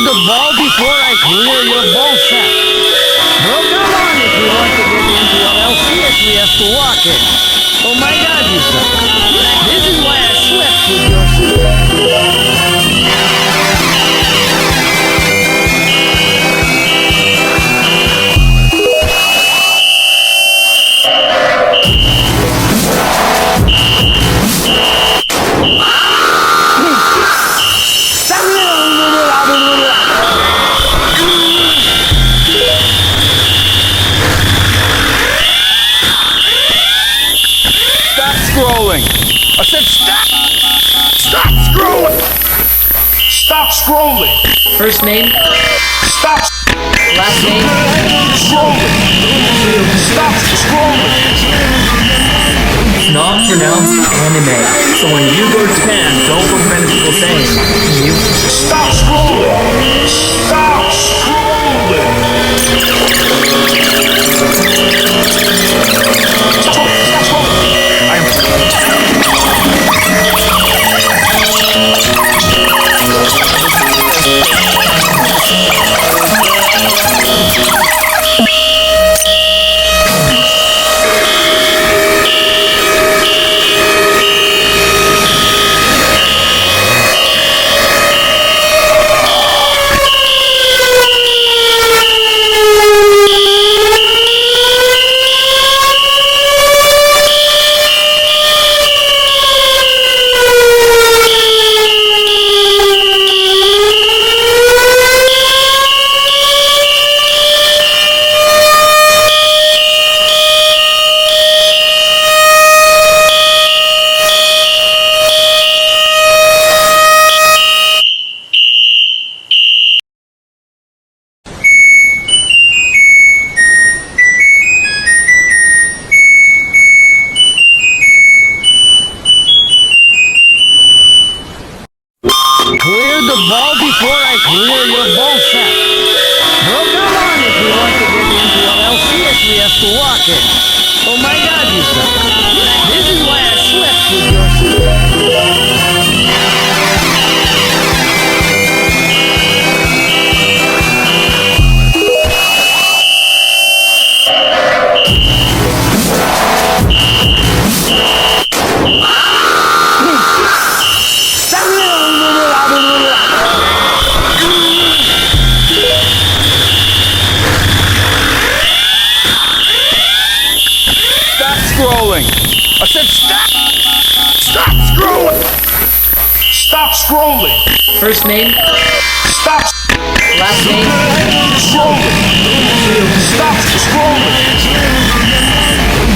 the ball before I clear your ball sack. Well, come on if you want to get into LCS, we have to walk it. Oh my God, you suck. This is why I slept with your scrolling. I said stop! Stop scrolling! Stop scrolling! First name, Stop last name, scrolling! Stop scrolling! it's not pronounced anime. So when you go to Japan, don't go for people saying, you Stop scrolling! Stop scrolling! Stop scrolling! I am clear the ball before I clear your ball sack. Well, come on if you want to get into LCS, we have to walk it. Oh my God, you suck. This is why I slept with your scrolling. I said stop! Stop scrolling! Stop scrolling! first name, Stop last name, scrolling! Stop scrolling!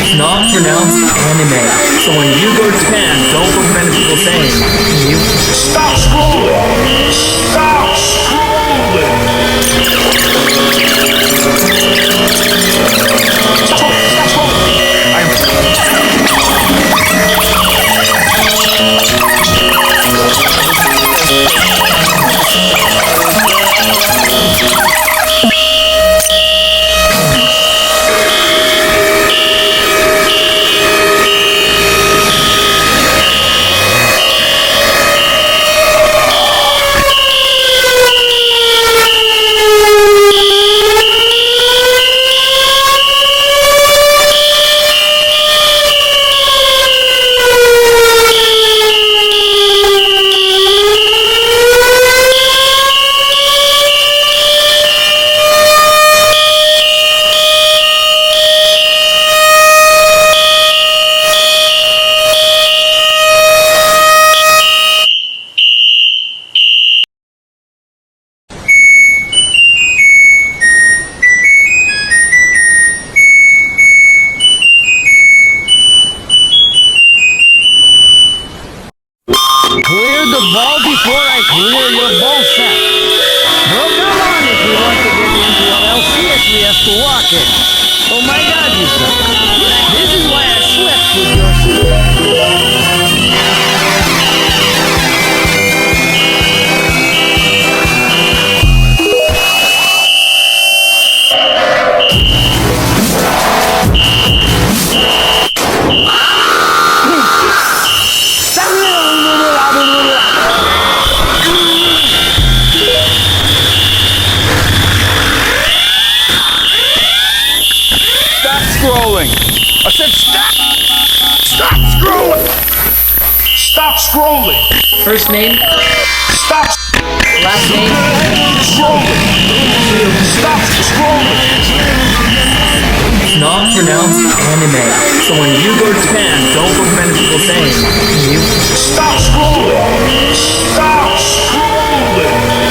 it's not pronounced anime. So when you go to Japan, don't go for people saying, you Stop scrolling! Stop scrolling! Stop scrolling! I am clear the ball before I clear your ball sack. Well, come on if you want to get into LCS, we have to walk it. Oh my God, you suck. This is why I slept with your said stop! Stop scrolling! Stop scrolling! First name, Stop last name, scrolling! Stop scrolling! it's not pronounced anime. So when you go to Japan, don't go friend people saying, you Stop scrolling! Stop scrolling!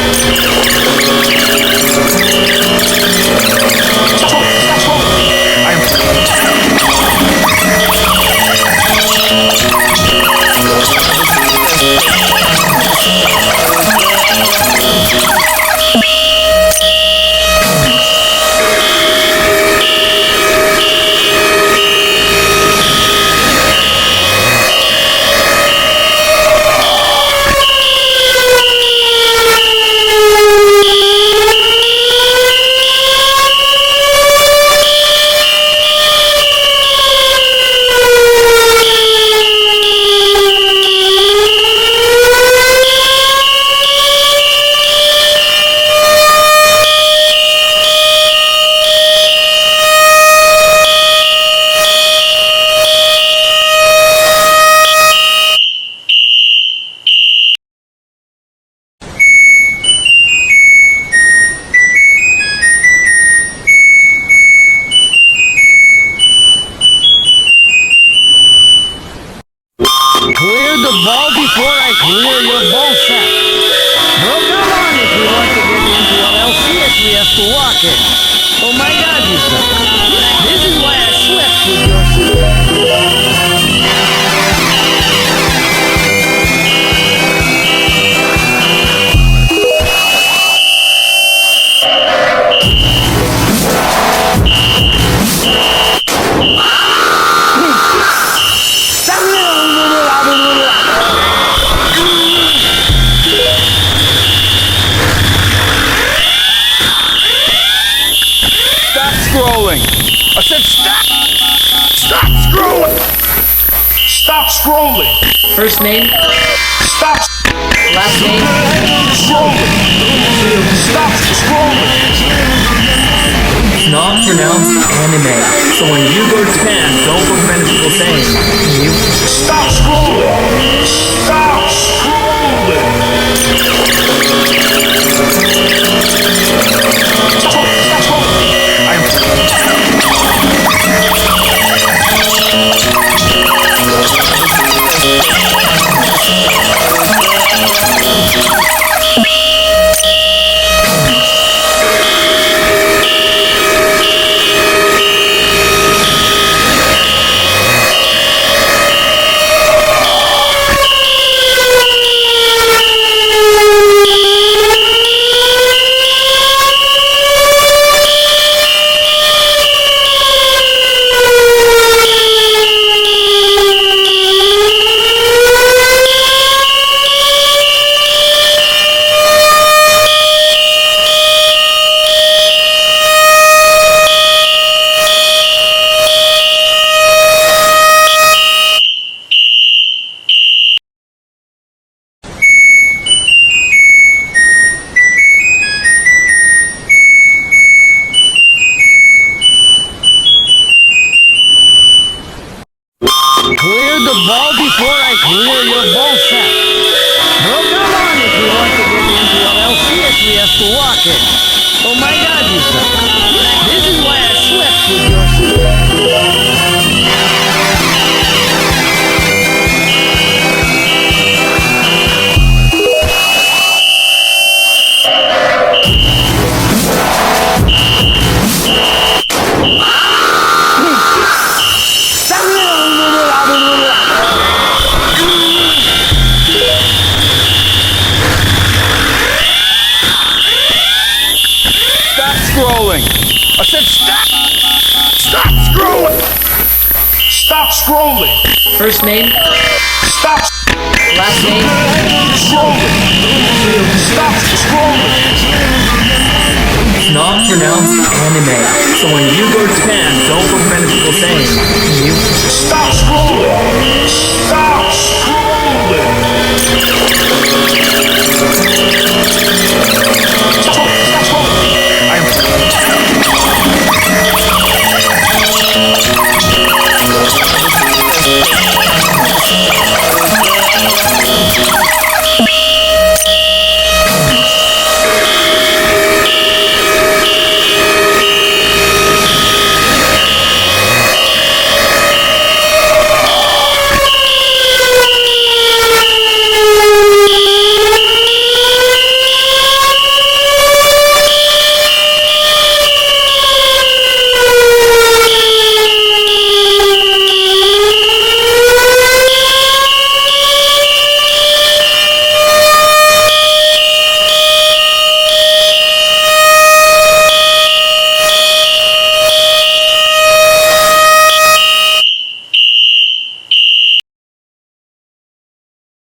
Clear the ball before I clear your ball sack. Bro, come on if we want to get into LCS, we have to walk it. Oh my god, you suck. This is why I slept with your... Stop scrolling! I said stop! Stop scrolling! Stop scrolling! first name, Stop last name, scrolling! Stop scrolling! it's not pronounced anime. So when you go to Japan, don't go friend people saying, you Stop scrolling! Stop scrolling! Clear the ball before I clear your ball sack. Bro, come on if we want to get into LCS, we have to walk it. Oh my god, you suck. This is why I slept with your... Stop scrolling! I said stop! Stop scrolling! Stop scrolling! first name, Stop last name, scrolling! Stop scrolling! it's not pronounced anime. So when you go to Japan, don't go friend people saying, you Stop scrolling!